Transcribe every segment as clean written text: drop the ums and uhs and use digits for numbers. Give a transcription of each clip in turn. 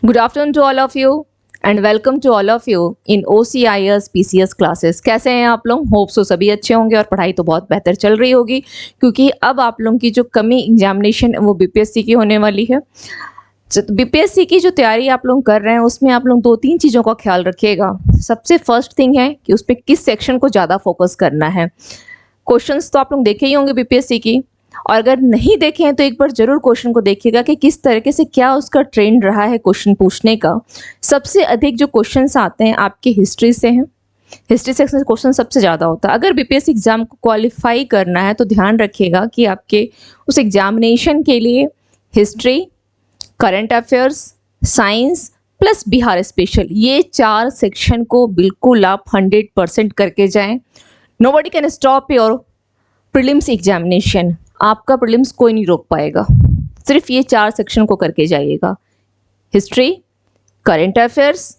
Good afternoon to all of you and welcome to all of you in OCIS PCS classes। कैसे हैं आप लोग? Hope so सभी अच्छे होंगे और पढ़ाई तो बहुत बेहतर चल रही होगी क्योंकि अब आप लोगों की जो कमी एग्जामिनेशन वो बीपीएससी की होने वाली है। बीपीएससी की जो तैयारी आप लोग कर रहे हैं उसमें आप लोग 2-3 चीज़ों का ख्याल रखिएगा। सबसे फर्स्ट थिंग है कि उस पर किस सेक्शन को ज़्यादा फोकस करना है। क्वेश्चंस तो आप लोग देखे ही होंगे बीपीएससी की, और अगर नहीं देखे हैं तो एक बार जरूर क्वेश्चन को देखिएगा कि किस तरीके से क्या उसका ट्रेंड रहा है क्वेश्चन पूछने का। सबसे अधिक जो क्वेश्चंस आते हैं आपके हिस्ट्री से हैं। हिस्ट्री सेक्शन से क्वेश्चन सबसे ज़्यादा होता है। अगर बीपीएससी एग्जाम को क्वालिफाई करना है तो ध्यान रखिएगा कि आपके उस एग्जामिनेशन के लिए history, current affairs, science plus Bihar special, ये 4 सेक्शन को बिल्कुल आप 100% करके जाएं। Nobody can stop your prelims examination. आपका प्रीलिम्स कोई नहीं रोक पाएगा। सिर्फ ये 4 सेक्शन को करके जाइएगा, history, current affairs,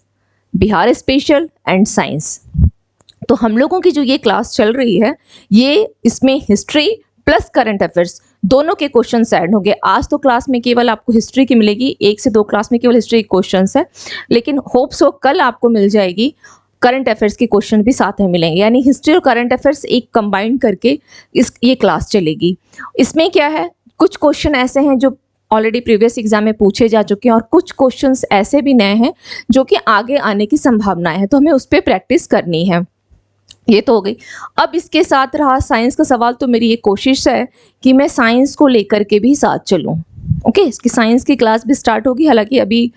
Bihar special and science. तो हम लोगों की जो ये क्लास चल रही है ये इसमें हिस्ट्री प्लस करंट अफेयर्स दोनों के क्वेश्चंस ऐड होंगे। आज तो क्लास में केवल आपको हिस्ट्री की मिलेगी, 1 से 2 क्लास में केवल हिस्ट्री के क्वेश्चंस है, लेकिन होप सो कल आपको मिल जाएगी करंट अफेयर्स के क्वेश्चन भी साथ में मिलेंगे। यानी हिस्ट्री और करंट अफेयर्स एक कंबाइन करके ये क्लास चलेगी। इसमें क्या है, कुछ क्वेश्चन ऐसे हैं जो ऑलरेडी प्रीवियस एग्जाम में पूछे जा चुके हैं और कुछ क्वेश्चंस ऐसे भी नए हैं जो कि आगे आने की संभावनाएं हैं, तो हमें उस पर प्रैक्टिस करनी है। ये तो हो गई। अब इसके साथ रहा साइंस का सवाल, तो मेरी ये कोशिश है कि मैं साइंस को लेकर के भी साथ चलूँ। ओके, इसकी साइंस की क्लास भी स्टार्ट होगी। हालांकि अभी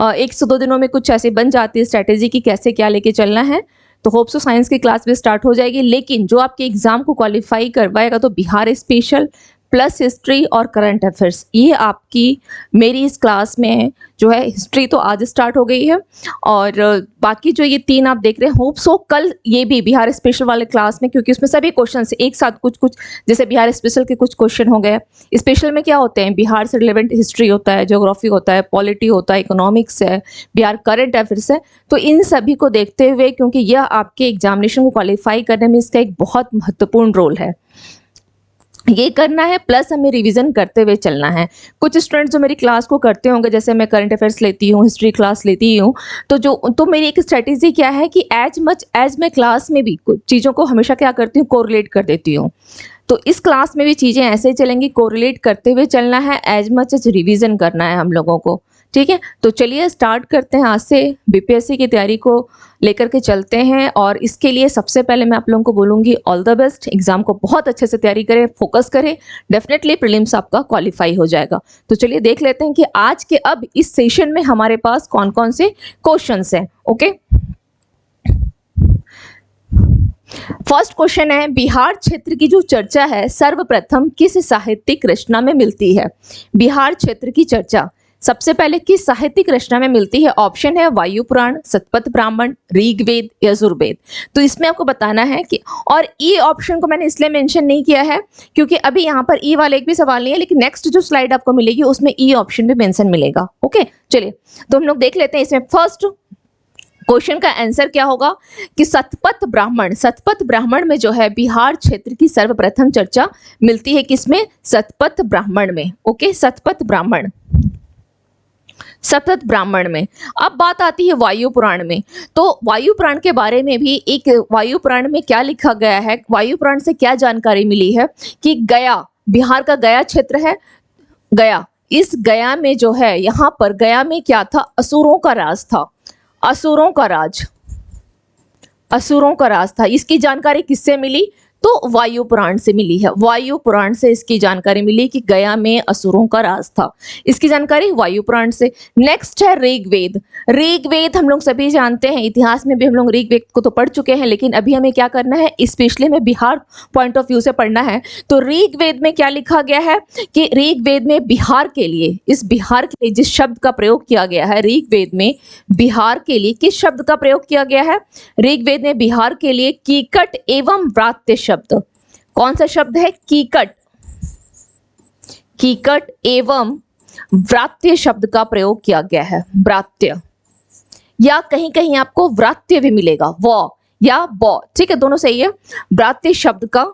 1 से 2 दिनों में कुछ ऐसे बन जाती है स्ट्रैटेजी की कैसे क्या लेके चलना है, तो होप सो साइंस की क्लास भी स्टार्ट हो जाएगी। लेकिन जो आपके एग्जाम को क्वालिफाई करवाएगा तो बिहार स्पेशल प्लस हिस्ट्री और करंट अफेयर्स, ये आपकी मेरी इस क्लास में जो है हिस्ट्री तो आज स्टार्ट हो गई है, और बाकी जो ये 3 आप देख रहे हैं होप सो कल ये भी बिहार स्पेशल वाले क्लास में, क्योंकि उसमें सभी क्वेश्चन एक साथ कुछ कुछ, जैसे बिहार स्पेशल के कुछ क्वेश्चन हो गए। स्पेशल में क्या होते हैं, बिहार से रिलेवेंट हिस्ट्री होता है, ज्योग्राफी होता है, पॉलिटी होता है, इकोनॉमिक्स है, बिहार करंट अफेयर्स है। तो इन सभी को देखते हुए, क्योंकि यह आपके एग्जामिनेशन को क्वालिफाई करने में इसका एक बहुत महत्वपूर्ण रोल है, ये करना है, प्लस हमें रिवीजन करते हुए चलना है। कुछ स्टूडेंट्स जो मेरी क्लास को करते होंगे, जैसे मैं करंट अफेयर्स लेती हूँ, हिस्ट्री क्लास लेती हूँ, तो मेरी एक स्ट्रेटेजी क्या है कि एज मच एज मैं क्लास में भी कुछ चीज़ों को हमेशा क्या करती हूँ, कोरिलेट कर देती हूँ। तो इस क्लास में भी चीज़ें ऐसे ही चलेंगी, कोरिलेट करते हुए चलना है, एज मच एज रिवीजन करना है हम लोगों को। ठीक है, तो चलिए स्टार्ट करते हैं। आज से बीपीएससी की तैयारी को लेकर के चलते हैं, और इसके लिए सबसे पहले मैं आप लोगों को बोलूँगी ऑल द बेस्ट। एग्जाम को बहुत अच्छे से तैयारी करें, फोकस करें, डेफिनेटली प्रीलिम्स आपका क्वालिफाई हो जाएगा। तो चलिए देख लेते हैं कि आज के अब इस सेशन में हमारे पास कौन कौन से क्वेश्चंस हैं। ओके, फर्स्ट क्वेश्चन है, बिहार क्षेत्र की जो चर्चा है सर्वप्रथम किस साहित्यिक रचना में मिलती है? बिहार क्षेत्र की चर्चा सबसे पहले किस साहित्यिक रचना में मिलती है? ऑप्शन है वायु पुराण, शतपथ ब्राह्मण, ऋग्वेद, यजुर्वेद। तो इसमें आपको बताना है कि, और ई ऑप्शन को मैंने इसलिए मेंशन नहीं किया है क्योंकि अभी यहाँ पर ई वाला एक भी सवाल नहीं है, लेकिन नेक्स्ट जो स्लाइड आपको मिलेगी उसमें ई ऑप्शन भी मेंशन मिलेगा। ओके, चलिए तो हम लोग देख लेते हैं। इसमें फर्स्ट क्वेश्चन का आंसर क्या होगा कि शतपथ ब्राह्मण। शतपथ ब्राह्मण में जो है बिहार क्षेत्र की सर्वप्रथम चर्चा मिलती है, किसमें? शतपथ ब्राह्मण में। ओके, शतपथ ब्राह्मण, शतपथ ब्राह्मण में। अब बात आती है वायु पुराण में। तो वायु पुराण के बारे में भी एक, वायु पुराण में क्या लिखा गया है, वायु पुराण से क्या जानकारी मिली है कि गया, बिहार का गया क्षेत्र है, गया, इस गया में जो है, यहाँ पर गया में क्या था, असुरों का राज था, असुरों का राज, असुरों का राज था। इसकी जानकारी किससे मिली? तो वायु पुराण से मिली है। वायु पुराण से इसकी जानकारी मिली कि गया में असुरों का राज था, इसकी जानकारी वायु पुराण से। नेक्स्ट है ऋग्वेद। ऋग्वेद हम लोग सभी जानते हैं, इतिहास में भी हम लोग ऋग्वेद को तो पढ़ चुके हैं, लेकिन अभी हमें क्या करना है, स्पेशली में बिहार पॉइंट ऑफ व्यू से पढ़ना है। तो ऋग्वेद में क्या लिखा गया है कि ऋग्वेद में बिहार के लिए, इस बिहार के लिए जिस शब्द का प्रयोग किया गया है, ऋग्वेद में बिहार के लिए किस शब्द का प्रयोग किया गया है? ऋग्वेद में बिहार के लिए कीकट एवं व्रात्य शब्द। कौन सा शब्द है? कीकट, कीकट एवं व्रात्य शब्द का प्रयोग किया गया है। व्रात्य, या कहीं कहीं आपको व्रात्य भी मिलेगा, व या ब, ठीक है, दोनों सही है। व्रात्य शब्द का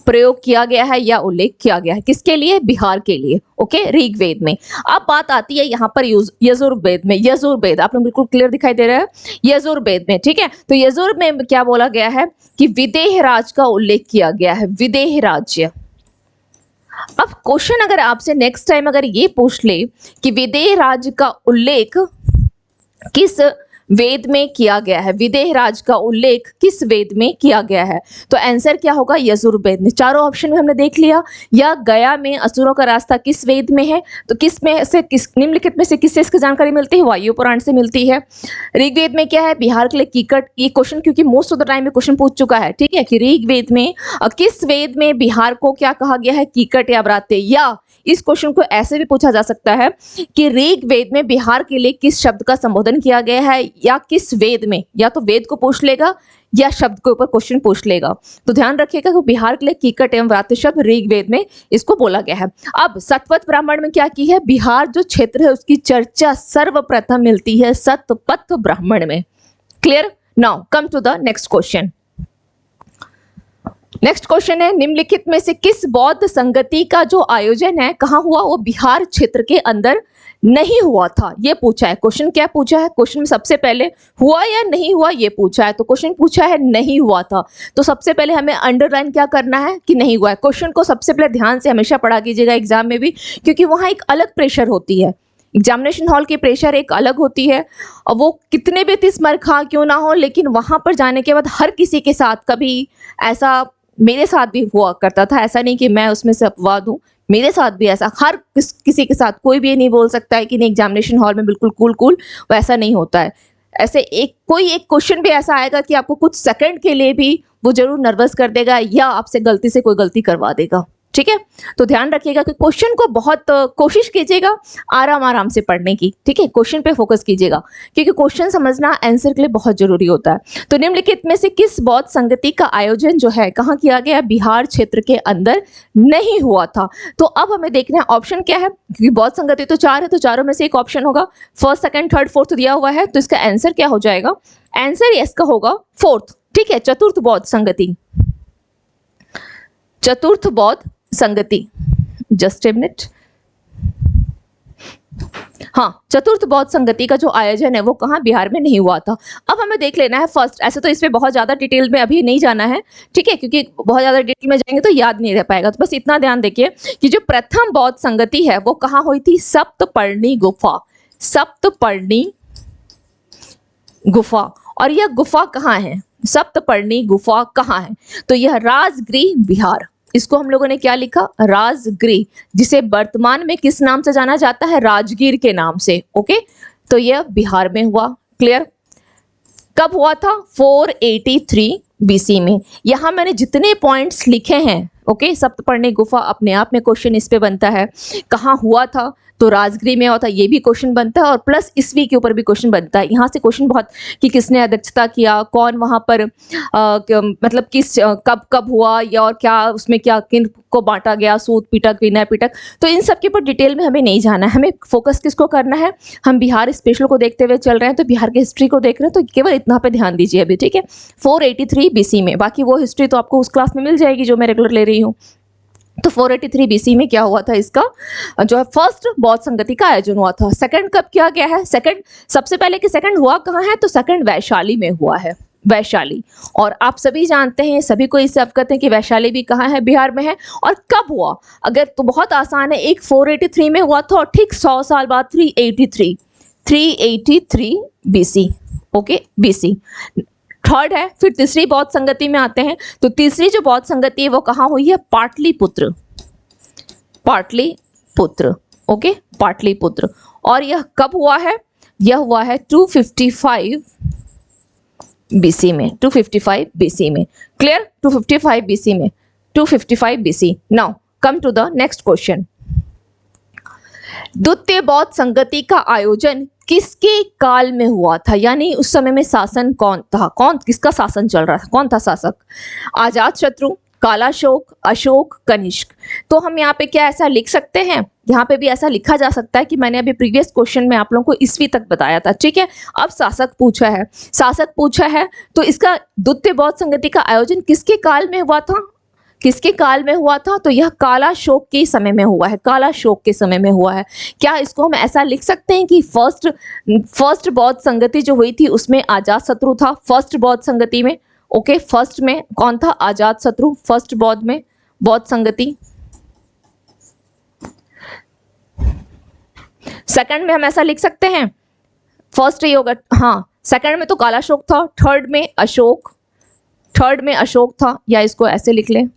प्रयोग किया गया है या उल्लेख किया गया है, किसके लिए? बिहार के लिए। ओके, ऋग्वेद में। अब बात आती है यहाँ पर यजुर्वेद में। यजुर्वेद आप लोग बिल्कुल क्लियर दिखाई दे रहा है, यजुर्वेद में, ठीक है। तो यजुर्वेद में क्या बोला गया है कि विदेह राज का उल्लेख किया गया है, विदेह राज्य। अब क्वेश्चन अगर आपसे नेक्स्ट टाइम अगर ये पूछ ले कि विदेह राज्य का उल्लेख किस वेद में किया गया है, विदेह राज का उल्लेख किस वेद में किया गया है, तो आंसर क्या होगा? यजुर्वेद में। चारों ऑप्शन में हमने देख लिया। या गया में असुरों का रास्ता किस वेद में है, तो किस में से, किस निम्नलिखित में से किससे इसकी जानकारी मिलती है? वायु पुराण से मिलती है। ऋग्वेद में क्या है? बिहार के लिए कीकट। ये क्वेश्चन क्योंकि मोस्ट ऑफ द टाइम में क्वेश्चन पूछ चुका है, ठीक है, कि ऋग्वेद में किस वेद में बिहार को क्या कहा गया है? कीकट या ब्रात्य। या इस क्वेश्चन को ऐसे भी पूछा जा सकता है कि ऋग्वेद में बिहार के लिए किस शब्द का संबोधन किया गया है, या किस वेद में, या तो वेद को पूछ लेगा या शब्द के ऊपर क्वेश्चन पूछ लेगा। तो ध्यान रखिएगा कि बिहार के लिए कीकट एवं व्रात्य शब्द ऋग्वेद में इसको बोला गया है। अब सतपथ ब्राह्मण में क्या की है? बिहार जो क्षेत्र है उसकी चर्चा सर्वप्रथम मिलती है सतपथ ब्राह्मण में। Clear? Now come to the next question. Next question है, निम्नलिखित में से किस बौद्ध संगति का जो आयोजन है कहाँ हुआ? वो बिहार क्षेत्र के अंदर नहीं हुआ था, ये पूछा है। क्वेश्चन क्या पूछा है? क्वेश्चन में सबसे पहले हुआ या नहीं हुआ ये पूछा है। तो क्वेश्चन पूछा है नहीं हुआ था, तो सबसे पहले हमें अंडरलाइन क्या करना है कि नहीं हुआ है। क्वेश्चन को सबसे पहले ध्यान से हमेशा पढ़ा कीजिएगा एग्जाम में भी, क्योंकि वहाँ एक अलग प्रेशर होती है। एग्जामिनेशन हॉल की प्रेशर एक अलग होती है, और वो कितने भी 30 मार्क खा क्यों ना हो, लेकिन वहां पर जाने के बाद हर किसी के साथ, कभी ऐसा मेरे साथ भी हुआ करता था, ऐसा नहीं कि मैं उसमें से अपवाद हूँ, मेरे साथ भी ऐसा हर किसी के साथ, कोई भी ये नहीं बोल सकता है कि नहीं एग्जामिनेशन हॉल में बिल्कुल कूल, वैसा नहीं होता है। ऐसे कोई एक क्वेश्चन भी ऐसा आएगा कि आपको कुछ सेकंड के लिए भी वो जरूर नर्वस कर देगा, या आपसे गलती से कोई गलती करवा देगा, ठीक है। तो ध्यान रखिएगा कि क्वेश्चन को बहुत कोशिश कीजिएगा आराम से पढ़ने की, ठीक है। क्वेश्चन पे फोकस कीजिएगा, क्योंकि क्वेश्चन समझना आंसर के लिए बहुत जरूरी होता है। तो निम्नलिखित में से किस बौद्ध संगति का आयोजन जो है कहाँ किया गया? बिहार क्षेत्र के अंदर नहीं हुआ था। तो अब हमें देखना है ऑप्शन क्या है, क्योंकि बौद्ध संगति तो 4 है, तो चारों में से एक ऑप्शन होगा। फर्स्ट, सेकंड, थर्ड, फोर्थ दिया हुआ है, तो इसका आंसर क्या हो जाएगा? आंसर इसका होगा फोर्थ, ठीक है, चतुर्थ बौद्ध संगति। चतुर्थ बौद्ध संगति, जस्ट ए मिनट। हाँ, चतुर्थ बौद्ध संगति का जो आयोजन है वो कहाँ? बिहार में नहीं हुआ था। अब हमें देख लेना है फर्स्ट, ऐसे तो इसमें बहुत ज्यादा डिटेल में अभी नहीं जाना है, ठीक है, क्योंकि बहुत ज्यादा डिटेल में जाएंगे तो याद नहीं रह पाएगा। तो बस इतना ध्यान देखिए कि जो प्रथम बौद्ध संगति है वो कहाँ हुई थी? सप्तपर्णी गुफा, सप्तपर्णी गुफा। और यह गुफा कहाँ है? सप्तपर्णी गुफा कहाँ है? तो यह राजगृह बिहार, इसको हम लोगों ने क्या लिखा? राजगृह, जिसे वर्तमान में किस नाम से जाना जाता है? राजगीर के नाम से। ओके, तो यह बिहार में हुआ। क्लियर? कब हुआ था? 483 बीसी में। यहां मैंने जितने पॉइंट्स लिखे हैं, ओके, सप्तपर्णी गुफा अपने आप में क्वेश्चन इस पे बनता है। कहाँ हुआ था? तो राजगृह में हुआ था, ये भी क्वेश्चन बनता है, और प्लस ईस्वी के ऊपर भी क्वेश्चन बनता है। यहाँ से क्वेश्चन बहुत कि किसने अध्यक्षता किया, कौन वहाँ पर मतलब किस कब हुआ, या और क्या उसमें क्या किन को बांटा गया, सूत पिटक विनय पिटक। तो इन सब के ऊपर डिटेल में हमें नहीं जाना है, हमें फोकस किसको करना है? हम बिहार स्पेशल को देखते हुए चल रहे हैं, तो बिहार की हिस्ट्री को देख रहे हैं, तो केवल इतना पे ध्यान दीजिए अभी, ठीक है। 483 बीसी में, बाकी वो हिस्ट्री तो आपको उस क्लास में मिल जाएगी जो मैं रेगुलर ले रही हूँ। तो 483 बीसी में क्या हुआ था? इसका जो है फर्स्ट बौद्ध संगति का आयोजन हुआ था। सेकंड कब किया गया है? सेकंड सबसे पहले कि सेकंड हुआ कहाँ है? तो सेकंड वैशाली में हुआ है, वैशाली। और आप सभी जानते हैं, सभी को इससे अवगत हैं कि वैशाली भी कहाँ है? बिहार में है। और कब हुआ? अगर तो बहुत आसान है, एक 483 में हुआ था और ठीक 100 साल बाद 383 बीसी, ओके, बीसी। थर्ड है, फिर तीसरी बौद्ध संगति में आते हैं। तो तीसरी जो बौद्ध संगति है वो कहाँ हुई है? पाटलिपुत्र, पाटलिपुत्र, ओके, पाटलिपुत्र। और यह कब हुआ है? यह हुआ है 255 बीसी में, 255 बीसी में। क्लियर? 255 बीसी में, 255 BC. Now come to the next question. द्वितीय बौद्ध संगति का आयोजन किसके काल में हुआ था? यानी उस समय में शासन कौन था? किसका शासन चल रहा था? कौन था शासक? अजात शत्रु, कालाशोक, अशोक, कनिष्क। तो हम यहाँ पे क्या ऐसा लिख सकते हैं? यहाँ पे भी ऐसा लिखा जा सकता है कि मैंने अभी प्रीवियस क्वेश्चन में आप लोगों को ईस्वी तक बताया था, ठीक है। अब शासक पूछा है, तो इसका द्वितीय बौद्ध संगति का आयोजन किसके काल में हुआ था? किसके काल में हुआ था? तो यह काला शोक के समय में हुआ है, काला शोक के समय में हुआ है। क्या इसको हम ऐसा लिख सकते हैं कि फर्स्ट बौद्ध संगति जो हुई थी उसमें अजात शत्रु था, फर्स्ट बौद्ध संगति में। ओके, फर्स्ट में कौन था? अजात शत्रु, फर्स्ट बौद्ध में, बौद्ध संगति। सेकंड में हम ऐसा लिख सकते हैं, फर्स्ट ही होगा, हाँ सेकंड में तो काला शोक था, थर्ड में अशोक था, या इसको ऐसे लिख लें,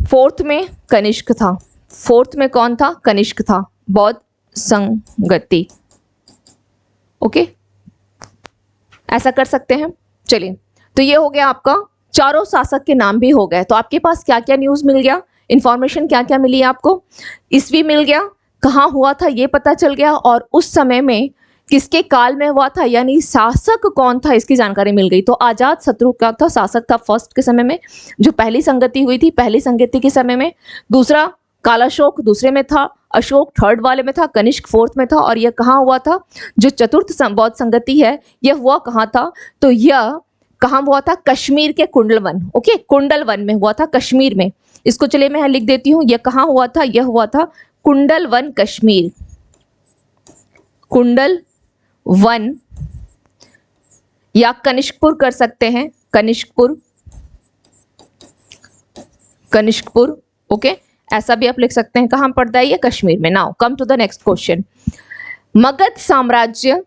फोर्थ में कनिष्क था, फोर्थ में कौन था? कनिष्क था, बौद्ध संगति। ओके, ऐसा कर सकते हैं। चलिए, तो ये हो गया आपका, चारों शासक के नाम भी हो गए। तो आपके पास क्या क्या न्यूज़ मिल गया, इंफॉर्मेशन क्या क्या मिली आपको? ईस्वी मिल गया, कहाँ हुआ था ये पता चल गया, और उस समय में किसके काल में हुआ था, यानी शासक कौन था इसकी जानकारी मिल गई। तो अजात शत्रु का था, शासक था फर्स्ट के समय में, जो पहली संगति हुई थी, पहली संगति के समय में। दूसरा कालाशोक दूसरे में था, अशोक थर्ड वाले में था, कनिष्क फोर्थ में था। और यह कहाँ हुआ था? जो चतुर्थ बौद्ध संगति है यह हुआ कहाँ था? तो यह कहाँ हुआ था? कश्मीर के कुंडलवन। ओके, कुंडलवन में हुआ था, कश्मीर में। इसको चलिए मैं लिख देती हूँ, यह कहाँ हुआ था? यह हुआ था कुंडलवन, कश्मीर। कुंडलवन या कनिष्कपुर कर सकते हैं, कनिष्कपुर। ओके, ऐसा भी आप लिख सकते हैं। कहाँ पड़ता है ये? कश्मीर में। Now come to the next question. Magadha साम्राज्य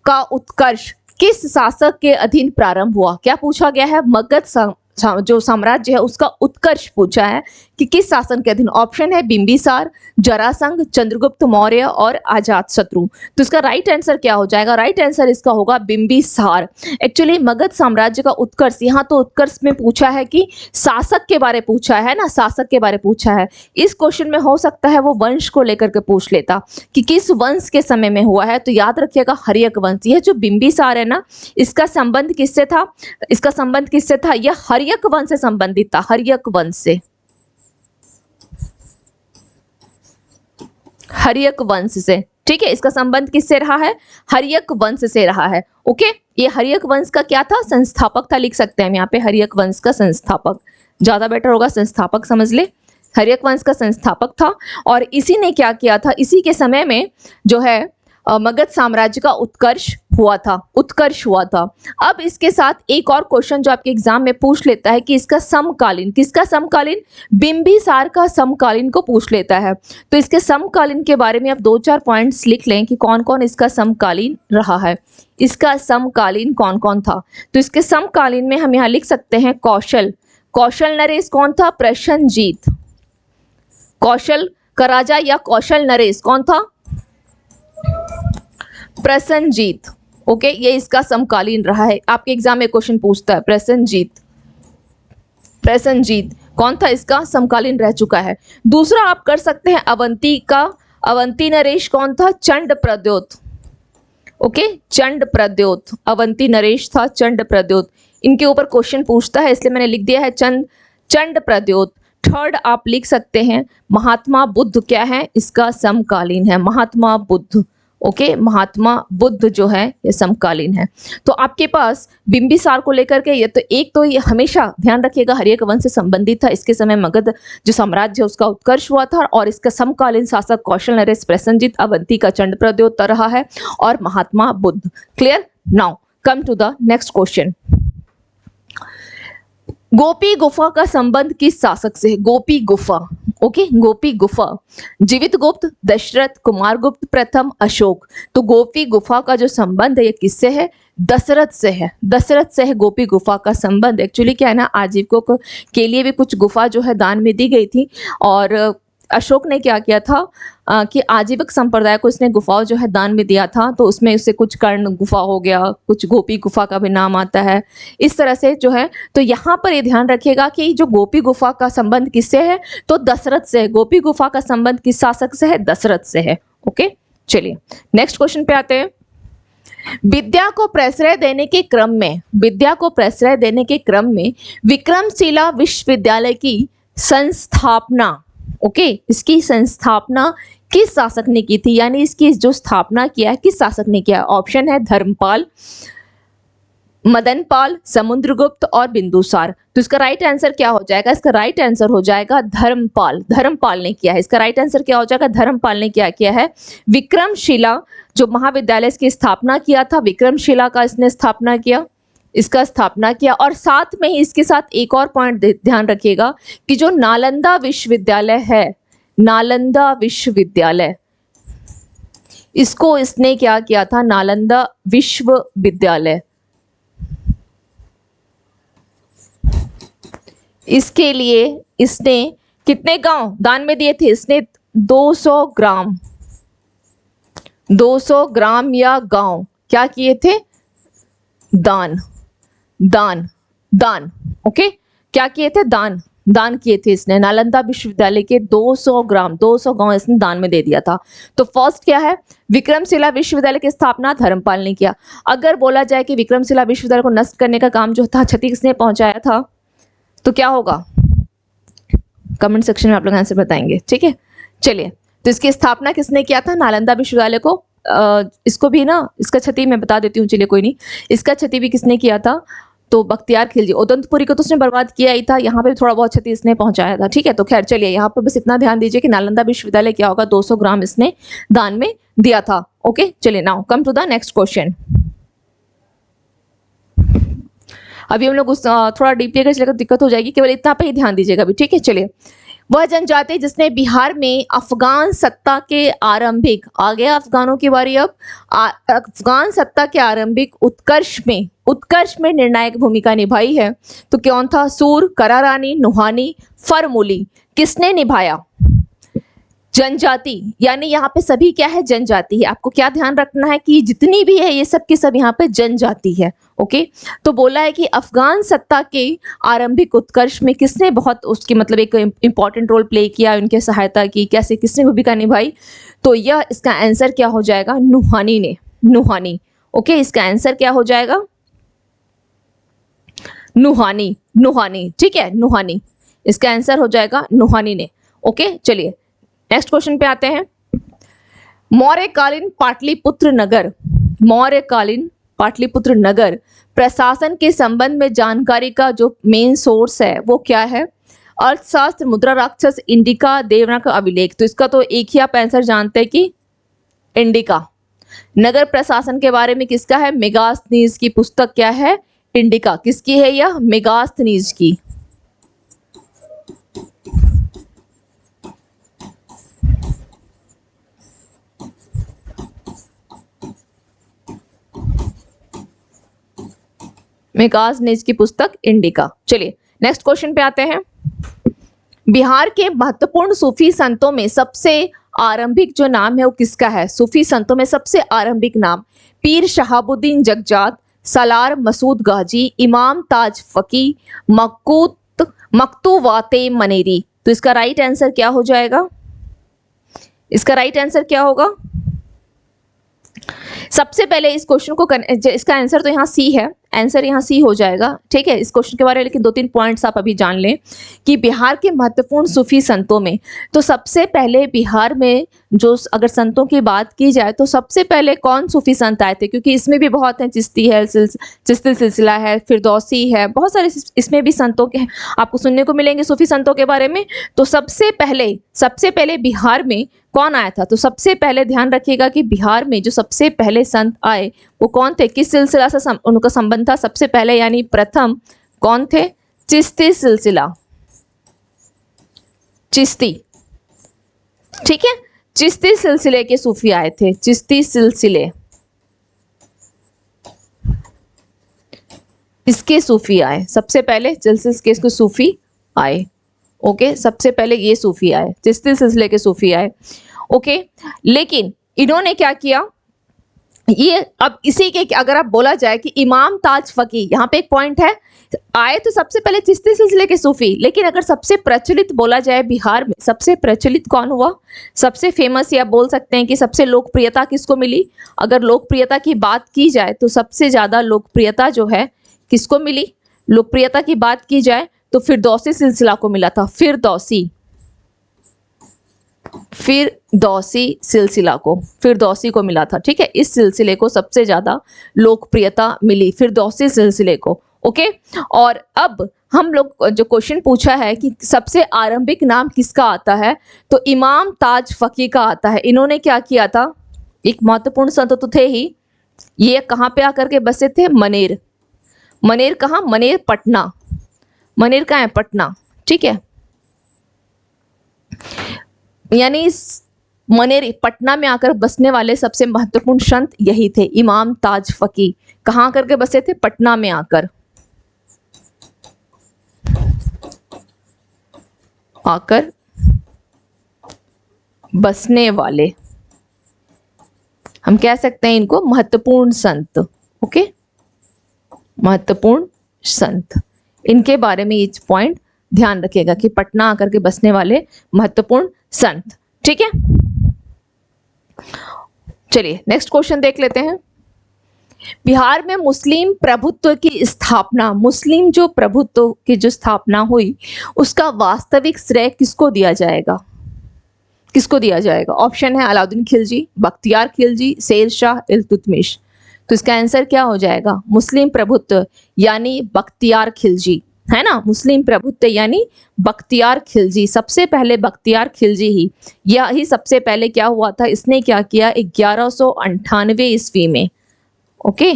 का उत्कर्ष किस शासक के अधीन प्रारंभ हुआ? क्या पूछा गया है? मगध जो साम्राज्य है उसका उत्कर्ष पूछा है कि किस शासन के अधीन। ऑप्शन है बिंबिसार, जरासंध, चंद्रगुप्त मौर्य और अजातशत्रु। तो इसका राइट आंसर क्या हो जाएगा? राइट आंसर इसका होगा बिंबिसार। एक्चुअली मगध साम्राज्य का उत्कर्ष, यहाँ तो उत्कर्ष में पूछा है कि शासक के बारे पूछा है ना, शासक के बारे पूछा है। इस क्वेश्चन में हो सकता है वो वंश को लेकर के पूछ लेता कि किस वंश के समय में हुआ है। तो याद रखिएगा हर्यक वंश। यह जो बिंबिसार है ना, इसका संबंध किससे था? यह हर्यक वंश से संबंधित था, हर्यक वंश से, हर्यक वंश से। ठीक है, इसका संबंध किससे रहा है? हर्यक वंश से रहा है। ओके, ये हर्यक वंश का क्या था? संस्थापक था, लिख सकते हैं हम यहाँ पे हर्यक वंश का संस्थापक, ज्यादा बेटर होगा, संस्थापक समझ ले। हर्यक वंश का संस्थापक था और इसी ने क्या किया था? इसी के समय में जो है मगध साम्राज्य का उत्कर्ष हुआ था। अब इसके साथ एक और क्वेश्चन जो आपके एग्जाम में पूछ लेता है कि इसका समकालीन, किसका समकालीन? बिंबिसार का समकालीन को पूछ लेता है। तो इसके समकालीन के बारे में आप 2-4 पॉइंट्स लिख लें कि कौन कौन इसका समकालीन रहा है। इसका समकालीन कौन कौन था? तो इसके समकालीन में हम यहाँ लिख सकते हैं कौशल नरेश कौन था? प्रसेनजीत। कौशल का राजा या कौशल नरेश कौन था? प्रसेनजीत। ओके, ये इसका समकालीन रहा है। आपके एग्जाम में क्वेश्चन पूछता है प्रसेनजीत कौन था? इसका समकालीन रह चुका है। दूसरा आप कर सकते हैं अवंती नरेश कौन था? चंड प्रद्योत। ओके, चंड प्रद्योत, अवंती नरेश था, चंड प्रद्योत। इनके ऊपर क्वेश्चन पूछता है इसलिए मैंने लिख दिया है चंड प्रद्योत। थर्ड आप लिख सकते हैं महात्मा बुद्ध। क्या है? इसका समकालीन है, महात्मा बुद्ध। ओके, महात्मा बुद्ध जो है ये समकालीन है। तो आपके पास बिंबिसार को लेकर के ये तो एक तो ये हमेशा ध्यान रखिएगा हर्यक वंश से संबंधित था। इसके समय मगध जो साम्राज्य उसका उत्कर्ष हुआ था और इसका समकालीन शासक कौशल नरेश प्रसेनजीत, अवंती का चंड प्रद्योत रहा है और Mahatma Buddha. Clear? Now come to the next question. Gopi गुफा का संबंध किस शासक से है? गोपी गुफा। ओके, गोपी गुफा, जीवित गुप्त, दशरथ, कुमारगुप्त प्रथम, अशोक। तो गोपी गुफा का जो संबंध है ये किससे है? दशरथ से है। दशरथ से है गोपी गुफा का संबंध। एक्चुअली क्या है ना, आजीविकों के लिए भी कुछ गुफा जो है दान में दी गई थी और अशोक ने क्या किया था कि आजीविक संप्रदाय को इसने गुफाओं जो है दान में दिया था। तो उसमें उससे कुछ कर्ण गुफा हो गया, कुछ गोपी गुफा का भी नाम आता है, इस तरह से जो है। तो यहाँ पर ये ध्यान रखिएगा कि जो गोपी गुफा का संबंध किससे है? तो दशरथ से है। गोपी गुफा का संबंध किस शासक से है? दशरथ से है। ओके, चलिए नेक्स्ट क्वेश्चन पे आते हैं। विद्या को प्रश्रय देने के क्रम में विक्रमशिला विश्वविद्यालय की संस्थापना, ओके, इसकी संस्थापना किस शासक ने की थी? यानी इसकी जो स्थापना किया है किस शासक ने किया? ऑप्शन है धर्मपाल, मदनपाल, समुद्रगुप्त और बिंदुसार। तो इसका राइट आंसर क्या हो जाएगा? इसका राइट आंसर हो जाएगा धर्मपाल। धर्मपाल ने किया है। इसका राइट आंसर क्या हो जाएगा? धर्मपाल ने क्या किया है? विक्रमशिला जो महाविद्यालय की स्थापना किया था, विक्रमशिला का इसने स्थापना किया, इसका स्थापना किया। और साथ में ही इसके साथ एक और पॉइंट ध्यान रखिएगा कि जो नालंदा विश्वविद्यालय है, नालंदा विश्वविद्यालय, इसको इसने क्या किया था? नालंदा विश्वविद्यालय, इसके लिए इसने कितने गांव दान में दिए थे? इसने 200 ग्राम, 200 ग्राम या गांव क्या किए थे? दान, दान, दान। ओके, क्या किए थे? दान, दान किए थे इसने। नालंदा विश्वविद्यालय के 200 ग्राम, 200 गांव इसने दान में दे दिया था। तो फर्स्ट क्या है? विक्रमशिला विश्वविद्यालय की स्थापना धर्मपाल ने किया। अगर बोला जाए कि विक्रमशिला विश्वविद्यालय को नष्ट करने का काम जो था क्षति किसने पहुंचाया था, तो क्या होगा? कमेंट सेक्शन में आप लोग आंसर बताएंगे। ठीक है, चलिए। तो इसकी स्थापना किसने किया था? नालंदा विश्वविद्यालय को इसको भी ना, इसका क्षति मैं बता देती हूँ, चलिए कोई नहीं। इसका क्षति भी किसने किया था? तो बख्तियार खिलजी। उदंतपुरी को तो उसने बर्बाद किया ही था, यहाँ पे थोड़ा बहुत क्षति इसने पहुंचाया था। ठीक है, तो खैर चलिए, यहाँ पे बस इतना ध्यान दीजिए कि नालंदा विश्वविद्यालय क्या होगा? 200 ग्राम इसने दान में दिया था। ओके, चलिए, now come to the next question. अभी हम लोग उस थोड़ा डीपली अगर चलेगा दिक्कत हो जाएगी, केवल इतना पे ही ध्यान दीजिएगा अभी। ठीक है, चलिए। वह जनजाति जिसने बिहार में अफगान सत्ता के आरंभिक, आ गया अफगानों की बारी अब, अफगान सत्ता के आरंभिक उत्कर्ष में निर्णायक भूमिका निभाई है, तो कौन था? सूर, करारानी, नुहानी, फरमूली। किसने निभाया? जनजाति, यानी यहाँ पे सभी क्या है? जनजाति है। आपको क्या ध्यान रखना है कि जितनी भी है ये सब की सब यहाँ पे जनजाति है। ओके, तो बोला है कि अफगान सत्ता के आरंभिक उत्कर्ष में किसने बहुत उसकी मतलब एक इंपॉर्टेंट रोल प्ले किया, उनके सहायता की, कैसे किसने भूमिका निभाई? तो यह इसका आंसर क्या हो जाएगा? नुहानी ने, नुहानी। ओके, इसका आंसर क्या हो जाएगा? नुहानी, नुहानी। ठीक है, नुहानी, इसका आंसर हो जाएगा नुहानी ने। ओके, चलिए नेक्स्ट क्वेश्चन पे आते हैं। मौर्यकालीन पाटलिपुत्र नगर, मौर्यकालीन पाटलिपुत्र नगर प्रशासन के संबंध में जानकारी का जो मेन सोर्स है वो क्या है? अर्थशास्त्र, मुद्रा राक्षस, इंडिका, देवनागरी अभिलेख। तो इसका तो एक ही आप आंसर जानते हैं कि इंडिका। नगर प्रशासन के बारे में किसका है? मेगास्थनीज की पुस्तक क्या है? इंडिका। किसकी है यह? मेगास्थनीज की। मेगास्थनीज की पुस्तक इंडिका। चलिए नेक्स्ट क्वेश्चन पे आते हैं। बिहार के महत्वपूर्ण सूफी संतों में सबसे आरंभिक जो नाम है वो किसका है? सूफी संतों में सबसे आरंभिक नाम पीर शहाबुद्दीन जगजात, सालार मसूद गाजी, इमाम ताज फकी, मकतूवाते मनेरी। तो इसका राइट आंसर क्या हो जाएगा? इसका राइट आंसर क्या होगा? सबसे पहले इस क्वेश्चन को इसका आंसर तो यहाँ सी है, आंसर यहाँ सी हो जाएगा। ठीक है, इस क्वेश्चन के बारे में लेकिन 2-3 पॉइंट्स आप अभी जान लें कि बिहार के महत्वपूर्ण सूफी संतों में, तो सबसे पहले बिहार में जो अगर संतों की बात की जाए तो सबसे पहले कौन सूफी संत आए थे? क्योंकि इसमें भी बहुत हैं, चिश्ती है, चिश्ती सिलसिला है, फिरदौसी है, बहुत सारे इसमें भी संतों के आपको सुनने को मिलेंगे सूफी संतों के बारे में। तो सबसे पहले बिहार में कौन आया था? तो सबसे पहले ध्यान रखिएगा कि बिहार में जो सबसे पहले संत आए वो कौन थे? किस सिलसिला से उनका संबंध था? सबसे पहले यानी प्रथम कौन थे? चिश्ती सिलसिला, चिश्ती। ठीक है, चिश्ती सिलसिले के सूफी आए थे, चिश्ती सिलसिले इसके सूफी आए सबसे पहले, चिश्ती के सूफी आए। ओके, सबसे पहले ये सूफी आए, चिश्ती सिलसिले के सूफी आए। ओके, लेकिन इन्होंने क्या किया? ये अब इसी के अगर आप बोला जाए कि इमाम ताज फकी, यहाँ पे एक पॉइंट है, आए तो सबसे पहले चिश्ती सिलसिले के सूफी, लेकिन अगर सबसे प्रचलित बोला जाए बिहार में, सबसे प्रचलित कौन हुआ? सबसे फेमस या बोल सकते हैं कि सबसे लोकप्रियता किसको मिली? अगर लोकप्रियता की बात की जाए तो सबसे ज्यादा लोकप्रियता जो है किसको मिली? लोकप्रियता की बात की जाए तो फिरदौसी सिलसिला को मिला था। फिरदौसी, फिरदौसी सिलसिला को, फिरदौसी को मिला था। ठीक है, इस सिलसिले को सबसे ज्यादा लोकप्रियता मिली, फिरदौसी सिलसिले को। ओके, और अब हम लोग जो क्वेश्चन पूछा है कि सबसे आरंभिक नाम किसका आता है, तो इमाम ताज फकी का आता है। इन्होंने क्या किया था, एक महत्वपूर्ण संत तो थे ही, ये कहाँ पे आकर के बसे थे, मनेर। मनेर कहाँ, मनेर पटना, मनेर कहाँ है, पटना। ठीक है, यानी मनेर पटना में आकर बसने वाले सबसे महत्वपूर्ण संत यही थे, इमाम ताज फकी। कहाँ आकर के बसे थे, पटना में आकर बसने वाले, हम कह सकते हैं इनको महत्वपूर्ण संत। ओके, महत्वपूर्ण संत, इनके बारे में ये पॉइंट ध्यान रखिएगा कि पटना आकर के बसने वाले महत्वपूर्ण संत। ठीक है, चलिए नेक्स्ट क्वेश्चन देख लेते हैं। बिहार में मुस्लिम प्रभुत्व की स्थापना, मुस्लिम जो प्रभुत्व की जो स्थापना हुई उसका वास्तविक श्रेय किसको दिया जाएगा, किसको दिया जाएगा? ऑप्शन है अलाउद्दीन खिलजी, बख्तियार खिलजी, शेर शाह, इल्तुतमिश। तो इसका आंसर क्या हो जाएगा, मुस्लिम प्रभुत्व यानी बख्तियार खिलजी, है ना। मुस्लिम प्रभुत्व यानी बख्तियार खिलजी, सबसे पहले बख्तियार खिलजी ही सबसे पहले क्या हुआ था, इसने क्या किया 1198 ईस्वी में। ओके,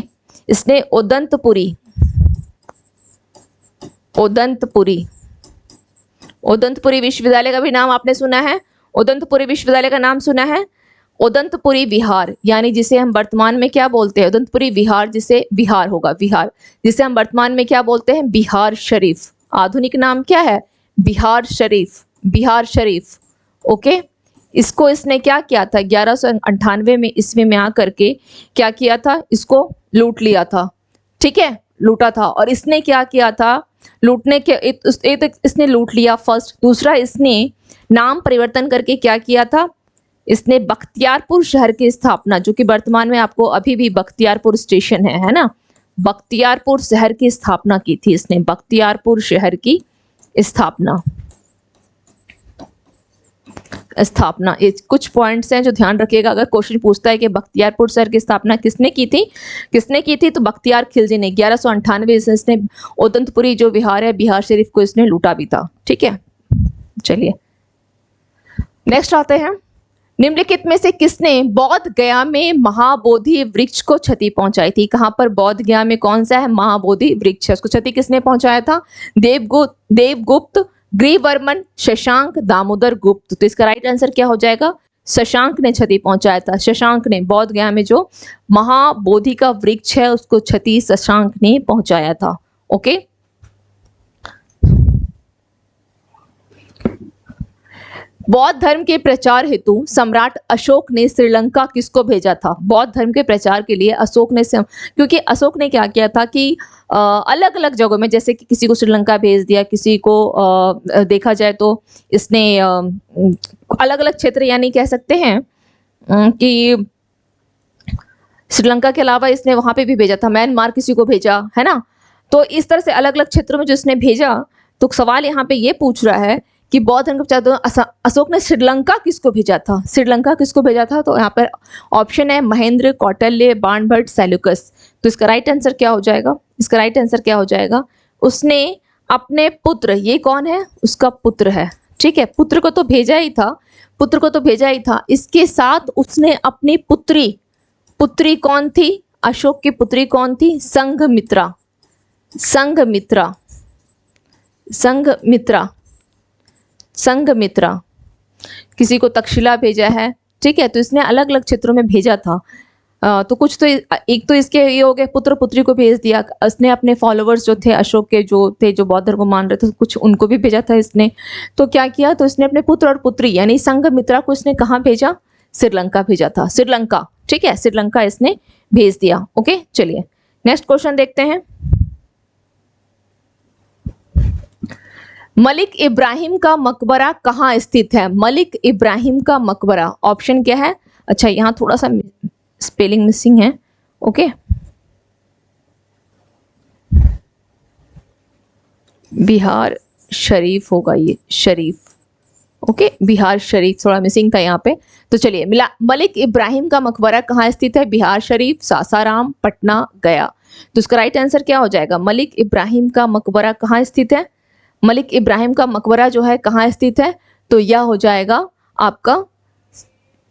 इसने ओदंतपुरी विश्वविद्यालय का भी नाम आपने सुना है, ओदंतपुरी विश्वविद्यालय का नाम सुना है। ओदंतपुरी विहार यानी जिसे हम वर्तमान में क्या बोलते हैं, ओदंतपुरी विहार, जिसे विहार होगा, विहार जिसे हम वर्तमान में क्या बोलते हैं, बिहार शरीफ। आधुनिक नाम क्या है, बिहार शरीफ, बिहार शरीफ। ओके, इसको इसने क्या किया था, 1198 में ईस्वी में आकर के क्या किया था, इसको लूट लिया था। ठीक है, लूटा था। और इसने क्या किया था, लूटने के इसने लूट लिया फर्स्ट। दूसरा, इसने नाम परिवर्तन करके क्या किया था, इसने बख्तियारपुर शहर की स्थापना, जो कि वर्तमान में आपको अभी भी बख्तियारपुर स्टेशन है ना, बख्तियारपुर शहर की स्थापना की थी इसने, बख्तियारपुर शहर की स्थापना। ये कुछ पॉइंट्स हैं जो ध्यान रखिएगा। अगर क्वेश्चन पूछता है कि बख्तियारपुर शहर की स्थापना किसने की थी, तो बख्तियार खिलजी ने 1198 ईस्वी इसने ओदंतपुरी जो विहार है, बिहार शरीफ को इसने लूटा भी था। ठीक है, चलिए नेक्स्ट आते हैं। निम्नलिखित में से किसने बौद्ध गया में महाबोधि वृक्ष को क्षति पहुंचाई थी? कहां पर बौद्ध गया में कौन सा है महाबोधि वृक्ष है, उसको क्षति किसने पहुंचाया था? देवगुप्त, ग्रीवर्मन, शशांक, दामोदर गुप्त। तो इसका राइट आंसर क्या हो जाएगा, शशांक ने क्षति पहुंचाया था। शशांक ने बौद्ध गया में जो महाबोधि का वृक्ष है उसको क्षति शशांक ने पहुंचाया था। ओके, बौद्ध धर्म के प्रचार हेतु सम्राट अशोक ने श्रीलंका किसको भेजा था? बौद्ध धर्म के प्रचार के लिए अशोक ने, क्योंकि अशोक ने क्या किया था कि अलग अलग जगहों में, जैसे कि किसी को श्रीलंका भेज दिया, किसी को देखा जाए तो इसने अलग अलग क्षेत्र, यानी कह सकते हैं कि श्रीलंका के अलावा इसने वहां पे भी भेजा था, म्यांमार किसी को भेजा, है ना। तो इस तरह से अलग अलग क्षेत्रों में जो इसने भेजा, तो सवाल यहाँ पे ये पूछ रहा है कि बौद्ध धर्म के प्रचार अशोक ने श्रीलंका किसको भेजा था, श्रीलंका किसको भेजा था? तो यहाँ पर ऑप्शन है महेंद्र, कौटिल्य, बाणभट्ट, सेल्यूकस। तो इसका राइट आंसर क्या हो जाएगा, इसका राइट आंसर क्या हो जाएगा, उसने अपने पुत्र, ये कौन है, उसका पुत्र है। ठीक है, पुत्र को तो भेजा ही था, पुत्र को तो भेजा ही था, इसके साथ उसने अपनी पुत्री कौन थी, अशोक की पुत्री कौन थी, संघमित्रा, संघमित्रा, संघमित्रा, संघमित्रा। किसी को तक्षशिला भेजा है। ठीक है, तो इसने अलग अलग क्षेत्रों में भेजा था। तो कुछ तो एक तो इसके ये हो गए, पुत्र पुत्री को भेज दिया। इसने अपने फॉलोअर्स जो थे अशोक के, जो बौद्ध धर्म को मान रहे थे, कुछ उनको भी भेजा था इसने। तो क्या किया, तो इसने अपने पुत्र और पुत्री यानी संघमित्रा को इसने कहाँ भेजा, श्रीलंका भेजा था, श्रीलंका। ठीक है, श्रीलंका इसने भेज दिया। ओके, चलिए नेक्स्ट क्वेश्चन देखते हैं। मलिक इब्राहिम का मकबरा कहाँ स्थित है? मलिक इब्राहिम का मकबरा, ऑप्शन क्या है? अच्छा, यहाँ थोड़ा सा स्पेलिंग मिसिंग है। ओके, बिहार शरीफ होगा ये, शरीफ। ओके, बिहार शरीफ थोड़ा मिसिंग था यहाँ पे। तो चलिए, मलिक इब्राहिम का मकबरा कहाँ स्थित है? बिहार शरीफ, सासाराम, पटना, गया। तो इसका राइट आंसर क्या हो जाएगा? मलिक इब्राहिम का मकबरा कहाँ स्थित है? मलिक इब्राहिम का मकबरा जो है कहाँ स्थित है? तो यह हो जाएगा आपका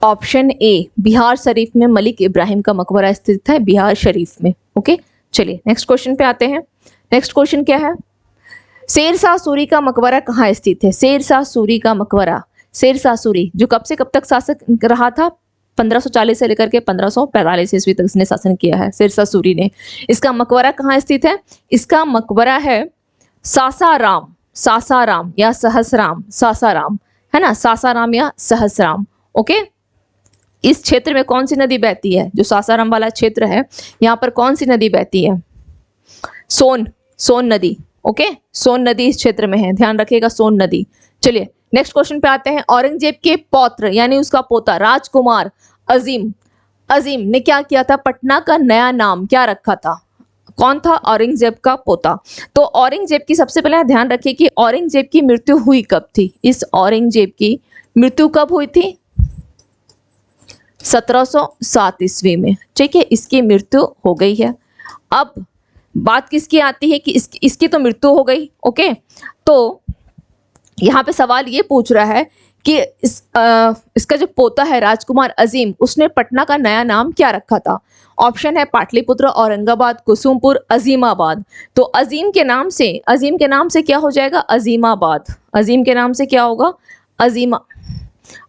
ऑप्शन ए, बिहार शरीफ में मलिक इब्राहिम का मकबरा स्थित है, बिहार शरीफ में। ओके, चलिए नेक्स्ट क्वेश्चन पे आते हैं। नेक्स्ट क्वेश्चन क्या है? शेरशाह सूरी का मकबरा कहाँ स्थित है? शेरशाह सूरी का मकबरा, शेरशाह सूरी जो कब से कब तक शासक रहा था? 1540 से लेकर के 1545 ईस्वी तक इसने शासन किया है, शेरशाह सूरी ने। इसका मकबरा कहाँ स्थित है? इसका मकबरा है सासाराम, सासाराम या सहसराम, सासाराम है ना, सासाराम या सहसराम। ओके, इस क्षेत्र में कौन सी नदी बहती है? जो सासाराम वाला क्षेत्र है, यहाँ पर कौन सी नदी बहती है? सोन, सोन नदी। ओके, सोन नदी इस क्षेत्र में है, ध्यान रखिएगा, सोन नदी। चलिए नेक्स्ट क्वेश्चन पे आते हैं। औरंगजेब के पौत्र यानी उसका पोता राजकुमार अजीम, अजीम ने क्या किया था? पटना का नया नाम क्या रखा था? कौन था? औरंगजेब का पोता। तो औरंगजेब की, सबसे पहले ध्यान रखिए कि औरंगजेब की मृत्यु हुई कब थी? इस औरंगजेब की मृत्यु कब हुई थी? 1707 ईस्वी में। ठीक है, इसकी मृत्यु हो गई है। अब बात किसकी आती है कि इसकी तो मृत्यु हो गई। ओके, तो यहाँ पे सवाल ये पूछ रहा है कि इसका जो पोता है राजकुमार अजीम, उसने पटना का नया नाम क्या रखा था? ऑप्शन है पाटलिपुत्र, औरंगाबाद, कुसुमपुर, अजीमाबाद। तो अजीम के नाम से क्या हो जाएगा? अजीमाबाद। अजीम के नाम से क्या होगा?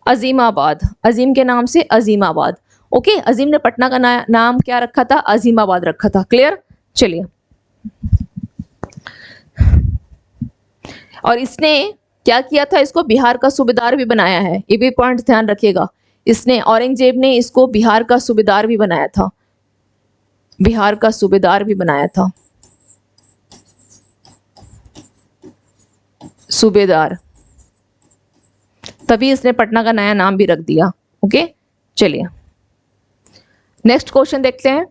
अजीमाबाद। अजीम के नाम से अजीमाबाद। ओके, अजीम ने पटना का नाम क्या रखा था? अजीमाबाद रखा था। क्लियर? चलिए, और इसने क्या किया था? इसको बिहार का सूबेदार भी बनाया है, ये भी पॉइंट ध्यान रखिएगा। इसने, औरंगजेब ने इसको बिहार का सूबेदार भी बनाया था, बिहार का सूबेदार भी बनाया था, सूबेदार, तभी इसने पटना का नया नाम भी रख दिया। ओके, चलिए नेक्स्ट क्वेश्चन देखते हैं।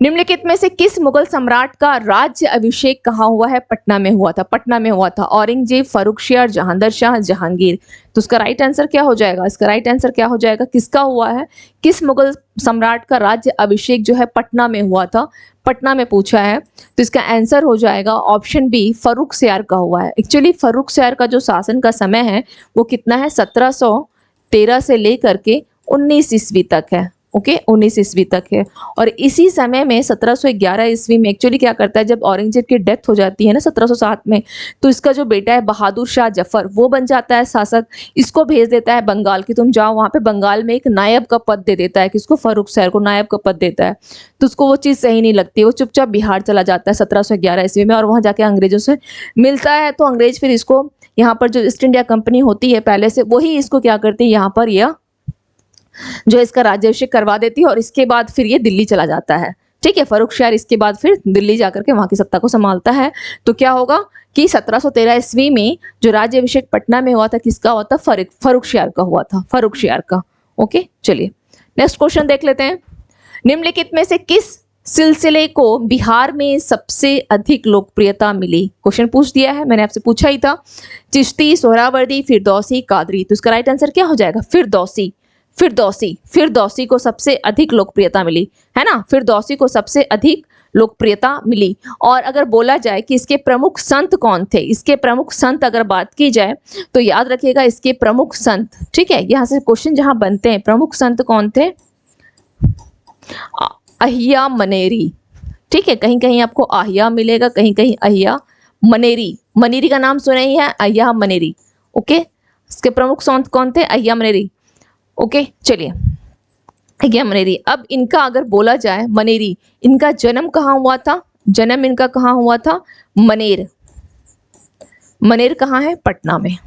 निम्नलिखित में से किस मुगल सम्राट का राज्य अभिषेक कहाँ हुआ है? पटना में हुआ था, पटना में हुआ था। औरंगजेब, फर्रुखशियार, जहांगीर शाह, जहांगीर। तो उसका राइट आंसर क्या हो जाएगा? इसका राइट आंसर क्या हो जाएगा? किसका हुआ है? किस मुगल सम्राट का राज्य अभिषेक जो है पटना में हुआ था? पटना में पूछा है, तो इसका आंसर हो जाएगा ऑप्शन बी, फर्रुखशियार का हुआ है। एक्चुअली फर्रुखशियार का जो शासन का समय है वो कितना है? 1713 से लेकर के 19 ईस्वी तक है। ओके, 19 ईस्वी तक है। और इसी समय में 1711 ईस्वी में एक्चुअली क्या करता है, जब औरंगजेब की डेथ हो जाती है ना 1707 में, तो इसका जो बेटा है बहादुर शाह जफर, वो बन जाता है शासक। इसको भेज देता है बंगाल की, तुम जाओ वहाँ पे बंगाल में एक नायब का पद दे देता है, किसको? फर्रुखशियार को नायब का पद देता है। तो उसको वो चीज़ सही नहीं लगती, वो चुपचाप बिहार चला जाता है 1711 ईस्वी में, और वहाँ जाके अंग्रेजों से मिलता है। तो अंग्रेज फिर इसको, यहाँ पर जो ईस्ट इंडिया कंपनी होती है पहले से, वही इसको क्या करती है, यहाँ पर यह जो इसका राज्याभिषेक करवा देती है, और इसके बाद फिर ये दिल्ली चला जाता है। ठीक है, फर्रुखशियार इसके बाद फिर दिल्ली जाकर के वहां की सत्ता को संभालता है। तो क्या होगा कि 1713 ईस्वी में जो राज्याभिषेक पटना में हुआ था, किसका हुआ था? फर्रुखशियार का हुआ था, फर्रुखशियार का। ओके, चलिए नेक्स्ट क्वेश्चन देख लेते हैं। निम्नलिखित में से किस सिलसिले को बिहार में सबसे अधिक लोकप्रियता मिली? क्वेश्चन पूछ दिया है, मैंने आपसे पूछा ही था। चिश्ती, सोहरावर्दी, फिरदौसी, कादरी। तो इसका राइट आंसर क्या हो जाएगा? फिरदौसी। फिरदौसी, फिरदौसी को सबसे अधिक लोकप्रियता मिली, है ना, फिरदौसी को सबसे अधिक लोकप्रियता मिली। और अगर बोला जाए कि इसके प्रमुख संत कौन थे, इसके प्रमुख संत अगर बात की जाए तो याद रखिएगा इसके प्रमुख संत, ठीक है, यहाँ से क्वेश्चन जहां बनते हैं, प्रमुख संत कौन थे? अहिया मनेरी। ठीक है, कहीं कहीं आपको आहिया मिलेगा, कहीं कहीं अहिया मनेरी। मनेरी का नाम सुना ही है, अहिया मनेरी। ओके, इसके प्रमुख संत कौन थे? अहिया मनेरी। ओके, चलिए, अहिया मनेरी। अब इनका अगर बोला जाए, मनेरी, इनका जन्म कहाँ हुआ था? जन्म इनका कहाँ हुआ था? मनेर। मनेर कहाँ है? पटना में,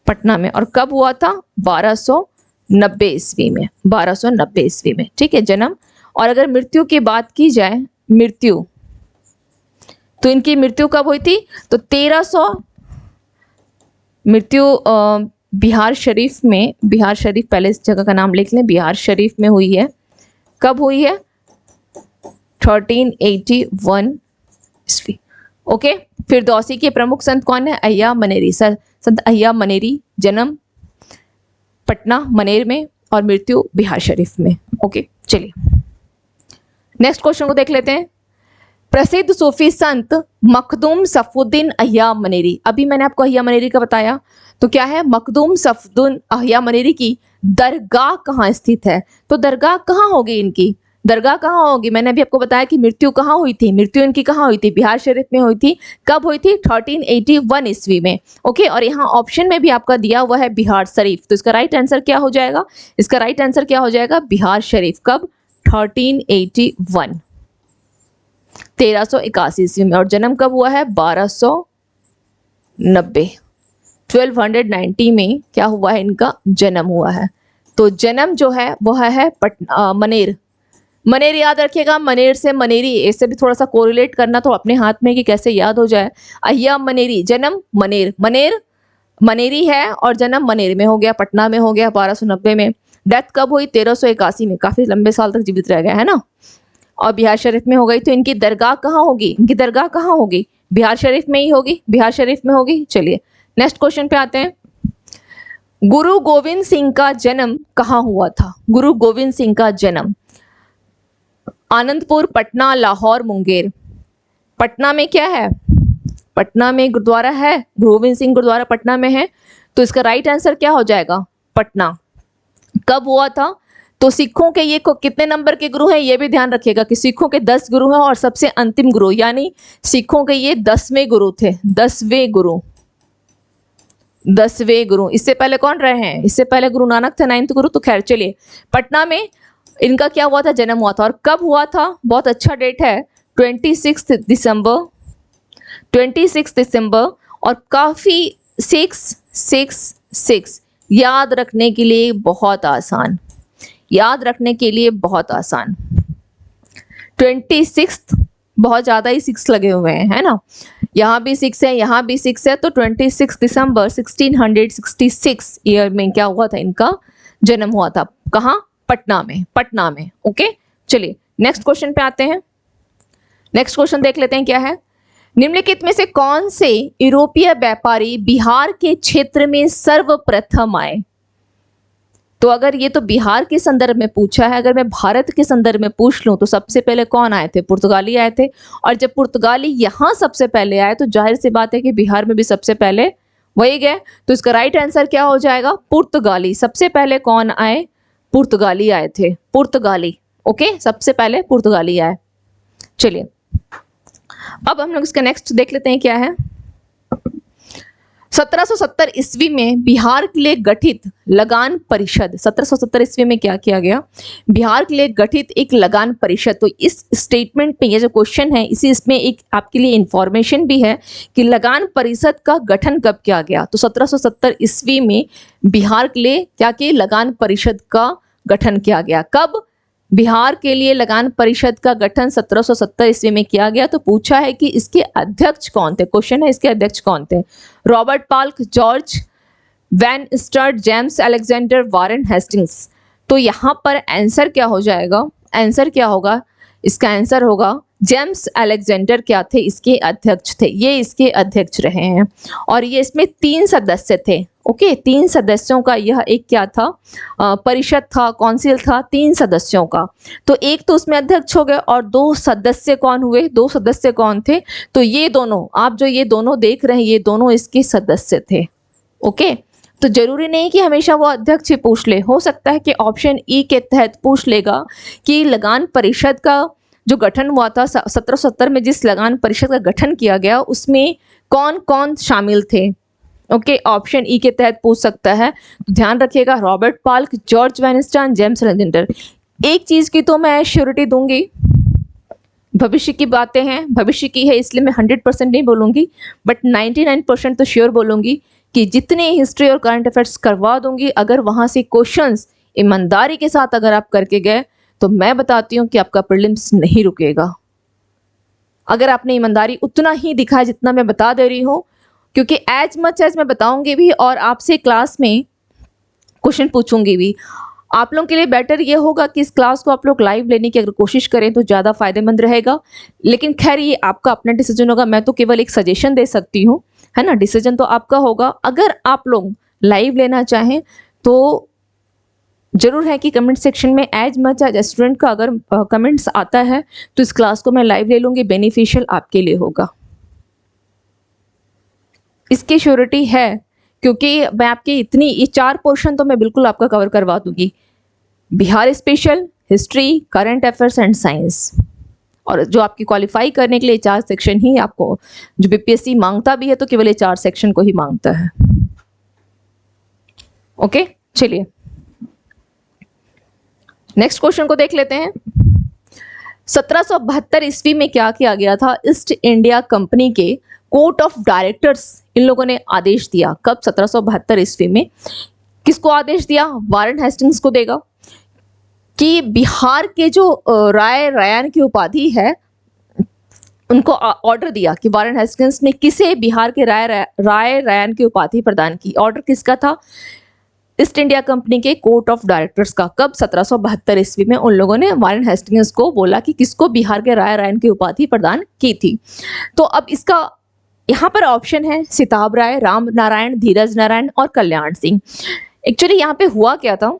पटना में। और कब हुआ था? 1290 ईस्वी में, 1290 ईस्वी में। ठीक है, जन्म। और अगर मृत्यु की बात की जाए, मृत्यु, तो इनकी मृत्यु कब हुई थी? तो 1300, मृत्यु बिहार शरीफ में, बिहार शरीफ, पहले इस जगह का नाम लिख लें, बिहार शरीफ में हुई है। कब हुई है? 1381 ईस्वी। ओके, फिरदौसी के प्रमुख संत कौन है? अहिया मनेरी। सर संत अहिया मनेरी, जन्म पटना मनेर में और मृत्यु बिहार शरीफ में। ओके, चलिए नेक्स्ट क्वेश्चन को देख लेते हैं। प्रसिद्ध सूफी संत मखदूम सफुद्दीन अहिया मनेरी, अभी मैंने आपको अहिया मनेरी का बताया, तो क्या है, मखदूम सफुद्दीन अहिया मनेरी की दरगाह कहाँ स्थित है? तो दरगाह कहाँ होगी इनकी, दरगाह कहाँ होगी? मैंने अभी आपको बताया कि मृत्यु कहाँ हुई थी, मृत्यु इनकी कहाँ हुई थी, बिहार शरीफ में हुई थी। कब हुई थी? 1381 ईस्वी में। ओके, और यहाँ ऑप्शन में भी आपका दिया हुआ है बिहार शरीफ, तो इसका राइट आंसर क्या हो जाएगा? इसका राइट आंसर क्या हो जाएगा? बिहार शरीफ। कब? 1381, 1381 ईस्वी में। और जन्म कब हुआ है? 1290, 1290 में क्या हुआ है? इनका जन्म हुआ है। तो जन्म जो है वह है मनेर। मनेर याद रखिएगा, मनेर से मनेरी, इससे भी थोड़ा सा कोरिलेट करना तो अपने हाथ में कि कैसे याद हो जाए। अहिया मनेरी, जन्म मनेर, मनेर मनेरी है और जन्म मनेर में हो गया, पटना में हो गया 1290 में। डेथ कब हुई? 1381 में, काफी लंबे साल तक जीवित रह गए, है ना। और बिहार शरीफ में हो गई। तो इनकी दरगाह कहाँ होगी? इनकी दरगाह कहाँ होगी? बिहार शरीफ में ही होगी, बिहार शरीफ में होगी। चलिए नेक्स्ट क्वेश्चन पे आते हैं। गुरु गोविंद सिंह का जन्म कहाँ हुआ था? गुरु गोविंद सिंह का जन्म आनंदपुर, पटना, लाहौर, मुंगेर। पटना में क्या है? पटना में गुरुद्वारा है, गुरु गोविंद सिंह गुरुद्वारा पटना में है, तो इसका राइट आंसर क्या हो जाएगा? पटना। कब हुआ था? तो सिखों के ये कितने नंबर के गुरु हैं ये भी ध्यान रखिएगा कि सिखों के 10 गुरु हैं और सबसे अंतिम गुरु, यानी सिखों के ये 10वें गुरु थे, 10वें गुरु, 10वें गुरु। इससे पहले कौन रहे हैं? इससे पहले गुरु नानक थे 9th गुरु। तो खैर चलिए, पटना में इनका क्या हुआ था? जन्म हुआ था। और कब हुआ था? बहुत अच्छा डेट है, 26 दिसंबर, 26 दिसंबर। और काफी 666 याद रखने के लिए बहुत आसान, याद रखने के लिए बहुत आसान। 26 बहुत ज्यादा ही 6 लगे हुए हैं, है ना, यहाँ भी 6 है, यहाँ भी 6 है। तो 26 दिसंबर 1666 ईयर में क्या हुआ था? इनका जन्म हुआ था। कहाँ? पटना में, पटना में। ओके, चलिए नेक्स्ट क्वेश्चन पे आते हैं। नेक्स्ट क्वेश्चन देख लेते हैं क्या है। निम्नलिखित में से कौन से यूरोपीय व्यापारी बिहार के क्षेत्र में सर्वप्रथम आए? तो अगर ये तो बिहार के संदर्भ में पूछा है, अगर मैं भारत के संदर्भ में पूछ लूं तो सबसे पहले कौन आए थे? पुर्तगाली आए थे। और जब पुर्तगाली यहाँ सबसे पहले आए तो जाहिर सी बात है कि बिहार में भी सबसे पहले वही गए। तो इसका राइट आंसर क्या हो जाएगा? पुर्तगाली। सबसे पहले कौन आए? पुर्तगाली आए थे, पुर्तगाली। ओके, सबसे पहले पुर्तगाली आए। चलिए अब हम लोग इसका नेक्स्ट देख लेते हैं क्या है। 1770 ईस्वी में बिहार के लिए गठित लगान परिषद, 1770 ईस्वी में क्या किया गया? बिहार के लिए गठित एक लगान परिषद। तो इस स्टेटमेंट पे ये जो क्वेश्चन है, इसी इसमें एक आपके लिए इंफॉर्मेशन भी है कि लगान परिषद का गठन कब किया गया। तो 1770 ईस्वी में बिहार के लिए क्या किया? लगान परिषद का गठन किया गया। कब? बिहार के लिए लगान परिषद का गठन 1770 ईस्वी में किया गया। तो पूछा है कि इसके अध्यक्ष कौन थे? क्वेश्चन है इसके अध्यक्ष कौन थे? Robert Palk, George Vansittart, James Alexander, Warren Hastings. तो यहाँ पर आंसर क्या हो जाएगा? आंसर क्या होगा? इसका आंसर होगा जेम्स अलेक्जेंडर क्या थे? इसके अध्यक्ष थे, ये इसके अध्यक्ष रहे हैं। और ये इसमें 3 सदस्य थे। ओके, 3 सदस्यों का यह एक क्या था? परिषद था, काउंसिल था 3 सदस्यों का। तो एक तो उसमें अध्यक्ष हो गए और 2 सदस्य कौन हुए? 2 सदस्य कौन थे? तो ये दोनों, आप जो ये दोनों देख रहे हैं, ये दोनों इसके सदस्य थे। ओके, तो जरूरी नहीं कि हमेशा वो अध्यक्ष ही पूछ ले, हो सकता है कि ऑप्शन ई के तहत पूछ लेगा कि लगान परिषद का जो गठन हुआ था 1770 में, जिस लगान परिषद का गठन किया गया उसमें कौन कौन शामिल थे। ओके, ऑप्शन ई के तहत पूछ सकता है। तो ध्यान रखिएगा, Robert Palk, George Weinstein, James Alexander. एक चीज की तो मैं श्योरिटी दूंगी, भविष्य की बातें हैं, भविष्य की है इसलिए मैं 100% नहीं बोलूंगी, बट 99% तो श्योर बोलूंगी कि जितने हिस्ट्री और करंट अफेयर्स करवा दूंगी, अगर वहां से क्वेश्चंस ईमानदारी के साथ अगर आप करके गए तो मैं बताती हूँ कि आपका प्रीलिम्स नहीं रुकेगा। अगर आपने ईमानदारी उतना ही दिखा जितना मैं बता दे रही हूँ, क्योंकि एज मच एज मैं बताऊंगी भी और आपसे क्लास में क्वेश्चन पूछूंगी भी, आप लोगों के लिए बेटर ये होगा कि इस क्लास को आप लोग लाइव लेने की अगर कोशिश करें तो ज़्यादा फायदेमंद रहेगा। लेकिन खैर ये आपका अपना डिसीजन होगा, मैं तो केवल एक सजेशन दे सकती हूँ, है ना, डिसीजन तो आपका होगा। अगर आप लोग लाइव लेना चाहें तो जरूर है कि कमेंट सेक्शन में एज मच एज स्टूडेंट का अगर कमेंट्स आता है तो इस क्लास को मैं लाइव ले लूंगी, बेनिफिशियल आपके लिए होगा। इसकी श्योरिटी है क्योंकि मैं आपके इतनी ये 4 पोर्शन तो मैं बिल्कुल आपका कवर करवा दूंगी, Bihar special, history, current affairs and science. और जो आपकी क्वालिफाई करने के लिए 4 सेक्शन ही आपको, जो बीपीएससी मांगता भी है तो केवल ये 4 सेक्शन को ही मांगता है। ओके, चलिए नेक्स्ट क्वेश्चन को देख लेते हैं। 1772 ईस्वी में क्या किया गया था? ईस्ट इंडिया कंपनी के कोर्ट ऑफ डायरेक्टर्स इन लोगों ने आदेश दिया। कब? 1772 ईस्वी में। किसको आदेश दिया? वारेन हेस्टिंग्स को देगा कि बिहार के जो राय रैन की उपाधि है उनको ऑर्डर दिया कि वारेन हेस्टिंग्स ने किसे बिहार के राय रैन की उपाधि प्रदान की। ऑर्डर किसका था? ईस्ट इंडिया कंपनी के कोर्ट ऑफ डायरेक्टर्स का। कब? 1772 ईस्वी में उन लोगों ने वारेन हेस्टिंग्स को बोला कि किसको बिहार के राय रैन की उपाधि प्रदान की थी। तो अब इसका यहाँ पर ऑप्शन है सिताब राय, राम नारायण, धीरज नारायण और कल्याण सिंह। एक्चुअली यहाँ पे हुआ क्या था,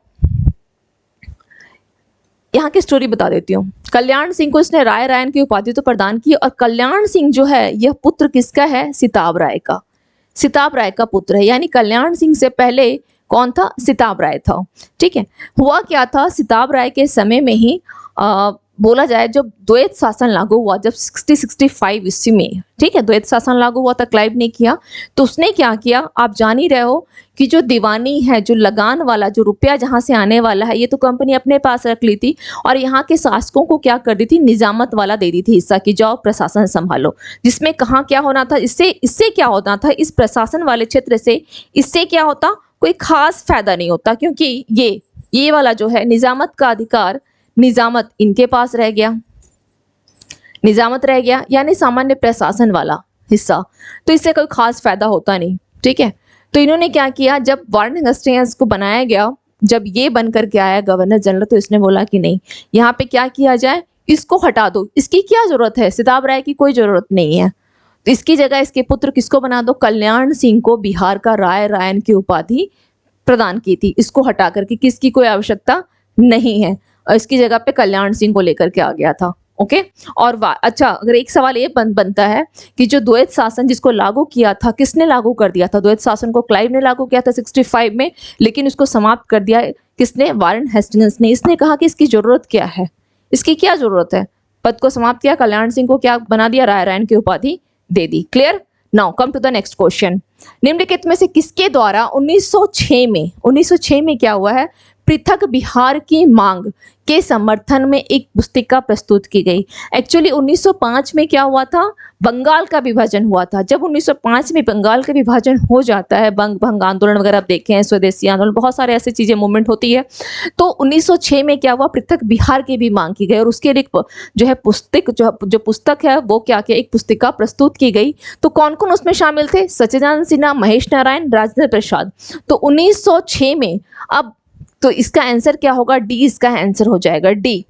यहाँ की स्टोरी बता देती हूँ। कल्याण सिंह को इसने राय रैन की उपाधि तो प्रदान की, और कल्याण सिंह जो है यह पुत्र किसका है? सिताब राय का। सिताब राय का पुत्र है, यानी कल्याण सिंह से पहले कौन था? सिताब राय था। ठीक है, हुआ क्या था, सिताब राय के समय में ही बोला जाए जब द्वैत शासन लागू हुआ, जब 65 ईस्वी में, ठीक है, द्वैत शासन लागू हुआ था, क्लाइव ने किया, तो उसने क्या किया, आप जान ही रहे हो कि जो दीवानी है, जो लगान वाला, जो रुपया जहाँ से आने वाला है, ये तो कंपनी अपने पास रख ली थी, और यहाँ के शासकों को क्या कर दी थी? निजामत वाला दे दी थी हिस्सा की, जाओ प्रशासन संभालो। जिसमें कहाँ क्या होना था, इससे क्या होना था, इस प्रशासन वाले क्षेत्र से इससे क्या होता, कोई खास फायदा नहीं होता, क्योंकि ये वाला जो है निजामत का अधिकार, निजामत इनके पास रह गया, निजामत रह गया, यानी सामान्य प्रशासन वाला हिस्सा, तो इससे कोई खास फायदा होता नहीं। ठीक है, तो इन्होंने क्या किया, जब वारेन हेस्टिंग्स को बनाया गया, जब ये बनकर के आया गवर्नर जनरल, तो इसने बोला कि नहीं, यहाँ पे क्या किया जाए, इसको हटा दो, इसकी क्या जरूरत है, सिताब राय की कोई जरूरत नहीं है, तो इसकी जगह इसके पुत्र किसको बना दो? कल्याण सिंह को बिहार का राय रैन की उपाधि प्रदान की थी। इसको हटा करके किसकी कोई आवश्यकता नहीं है, और इसकी जगह पे कल्याण सिंह को लेकर के आ गया था। ओके, और अच्छा, अगर एक सवाल ये बनता है कि जो द्वैत शासन जिसको लागू किया था, किसने लागू कर दिया था? द्वैत शासन को क्लाइव ने लागू किया था 65 में, लेकिन उसको समाप्त कर दिया किसने? वारेन हेस्टिंग्स ने। इसने कहा कि इसकी जरूरत क्या है, इसकी क्या जरूरत है, पद को समाप्त किया, कल्याण सिंह को क्या बना दिया? राय रैन की उपाधि दे दी। Clear? Now come to the next question. निम्नलिखित में से किसके द्वारा 1906 में क्या हुआ है? पृथक बिहार की मांग के समर्थन में एक पुस्तिका प्रस्तुत की गई। एक्चुअली 1905 में क्या हुआ था? बंगाल का विभाजन हुआ था। जब 1905 में बंगाल का विभाजन हो जाता है, भंग आंदोलन वगैरह आप देखे हैं, स्वदेशी आंदोलन, बहुत सारे ऐसी चीजें मूवमेंट होती है, तो 1906 में क्या हुआ? पृथक बिहार की भी मांग की गई, और उसके लिए जो है पुस्तक है वो क्या किया, एक पुस्तिका प्रस्तुत की गई। तो कौन कौन उसमें शामिल थे? सच्चिदानंद सिन्हा, महेश नारायण, राजेंद्र प्रसाद। तो 1906 में, अब तो इसका आंसर क्या होगा? डी इसका आंसर हो जाएगा, डी,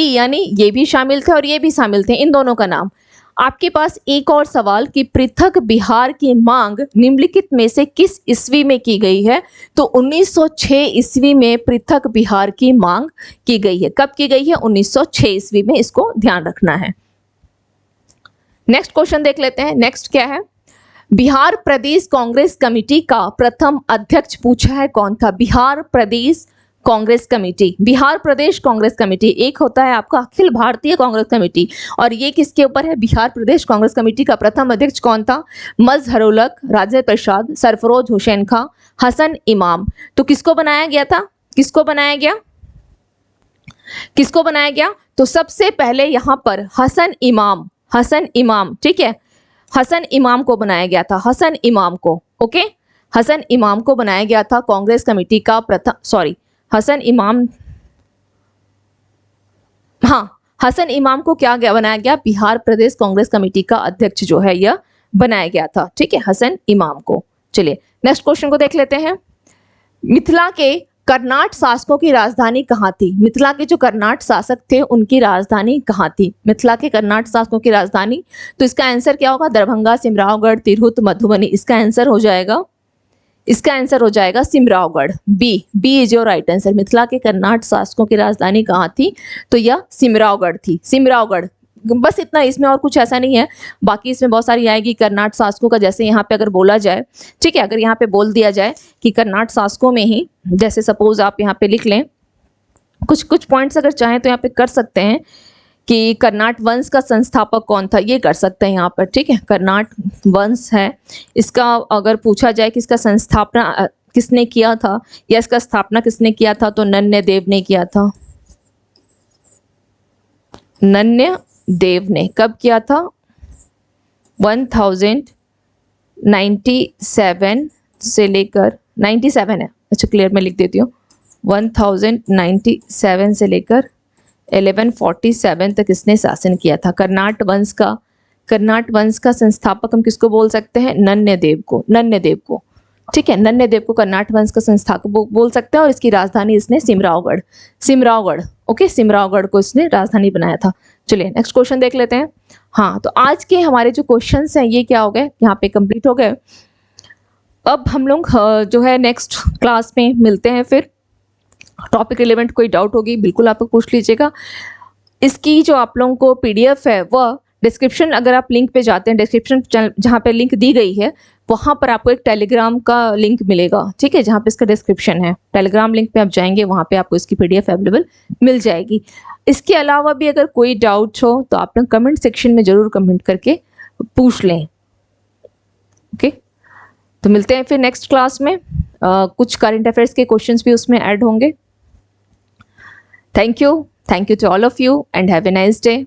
यानी ये भी शामिल थे और ये भी शामिल थे, इन दोनों का नाम। आपके पास एक और सवाल कि पृथक बिहार की मांग निम्नलिखित में से किस ईस्वी में की गई है? तो 1906 ईस्वी में पृथक बिहार की मांग की गई है। कब की गई है? 1906 ईस्वी में, इसको ध्यान रखना है। नेक्स्ट क्वेश्चन देख लेते हैं। नेक्स्ट क्या है? बिहार प्रदेश कांग्रेस कमेटी का प्रथम अध्यक्ष पूछा है, कौन था? बिहार प्रदेश कांग्रेस कमेटी, बिहार प्रदेश कांग्रेस कमेटी। एक होता है आपका अखिल भारतीय कांग्रेस कमेटी, और ये किसके ऊपर है? बिहार प्रदेश कांग्रेस कमेटी का प्रथम अध्यक्ष कौन था? मजहरुलक, राजेंद्र प्रसाद, सरफरोज हुसैन खां, हसन इमाम। तो किसको बनाया गया था? किसको बनाया गया? किसको बनाया गया? तो सबसे पहले यहां पर हसन इमाम, ठीक है, हसन इमाम को बनाया गया था, हसन इमाम को। ओके, हसन इमाम को बनाया गया था कांग्रेस कमेटी का हसन इमाम को क्या बनाया गया? बिहार प्रदेश कांग्रेस कमेटी का अध्यक्ष जो है यह बनाया गया था। ठीक है, हसन इमाम को। चलिए नेक्स्ट क्वेश्चन को देख लेते हैं। मिथिला के कर्नाट शासकों की राजधानी कहाँ थी? मिथिला के जो कर्नाट शासक थे उनकी राजधानी कहाँ थी? मिथिला के कर्नाट शासकों की राजधानी, तो इसका आंसर क्या होगा? दरभंगा, सिमरावगढ़, तिरहुत, मधुबनी। इसका आंसर हो जाएगा Simraongarh. B is your right answer. Mithila के कर्नाट शासकों की राजधानी कहाँ थी? तो यह सिमरावगढ़ थी, सिमरावगढ़। बस इतना, इसमें और कुछ ऐसा नहीं है। बाकी इसमें बहुत सारी आएगी कर्नाट शासकों का, जैसे यहाँ पे अगर बोला जाए, ठीक है, अगर यहाँ पे बोल दिया जाए कि कर्नाट शासकों में ही, जैसे सपोज आप यहाँ पे लिख लें, कुछ पॉइंट्स अगर चाहें तो यहाँ पे कर सकते हैं कि कर्नाट वंश का संस्थापक कौन था, ये कर सकते हैं यहाँ पर, ठीक है। कर्नाट वंश है, इसका अगर पूछा जाए कि इसका संस्थापना किसने किया था या इसका स्थापना किसने किया था, तो नन्यदेव ने किया था। नन्यदेव ने कब किया था? 1097 से लेकर 97 है, अच्छा क्लियर मैं लिख देती हूँ, 1097 से लेकर 1147 तक इसने शासन किया था। कर्नाट वंश का संस्थापक हम किसको बोल सकते हैं? नन्यदेव को, ठीक है। नन्यदेव को कर्नाट वंश का संस्थापक बोल सकते हैं और इसकी राजधानी इसने सिमरावगढ़, ओके, सिमरावगढ़ को इसने राजधानी बनाया था। चलिए नेक्स्ट क्वेश्चन देख लेते हैं। हाँ, तो आज के हमारे जो क्वेश्चंस हैं ये क्या हो गए, यहाँ पे कंप्लीट हो गए। अब हम लोग जो है नेक्स्ट क्लास में मिलते हैं। फिर टॉपिक रिलेवेंट कोई डाउट होगी बिल्कुल आप पूछ लीजिएगा। इसकी जो आप लोगों को पीडीएफ है वह डिस्क्रिप्शन, अगर आप लिंक पे जाते हैं, डिस्क्रिप्शन जहाँ पे लिंक दी गई है वहाँ पर आपको एक टेलीग्राम का लिंक मिलेगा, ठीक है, जहाँ पे इसका डिस्क्रिप्शन है। टेलीग्राम लिंक पे आप जाएंगे, वहाँ पे आपको इसकी पीडीएफ अवेलेबल मिल जाएगी। इसके अलावा भी अगर कोई डाउट हो तो आप लोग कमेंट सेक्शन में ज़रूर कमेंट करके पूछ लें, ओके। तो मिलते हैं फिर नेक्स्ट क्लास में। कुछ करंट अफेयर्स के क्वेश्चंस भी उसमें ऐड होंगे। Thank you to all of you and have a nice day.